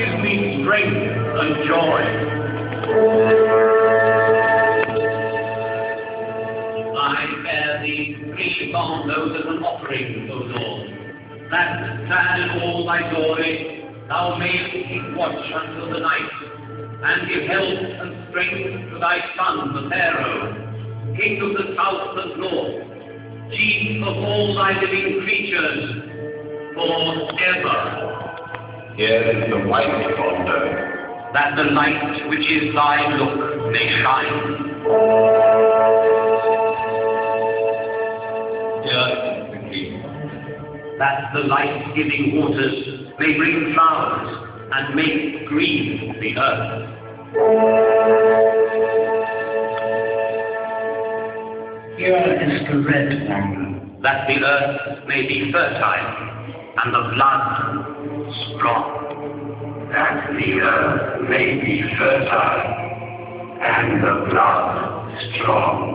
gives me strength and joy. I bear thee free from those as an offering, O Lord, that, clad in all thy glory, thou mayest keep watch until the night, and give health and strength to thy son, the Pharaoh, king of the south and north, chief of all thy living creatures, forever. Here is the white folder, that the light which is thy look may shine. here is the key, that the life-giving waters may bring flowers and make green the earth. Here is the red one, that the earth may be fertile and the blood strong. that the earth may be fertile and the blood strong.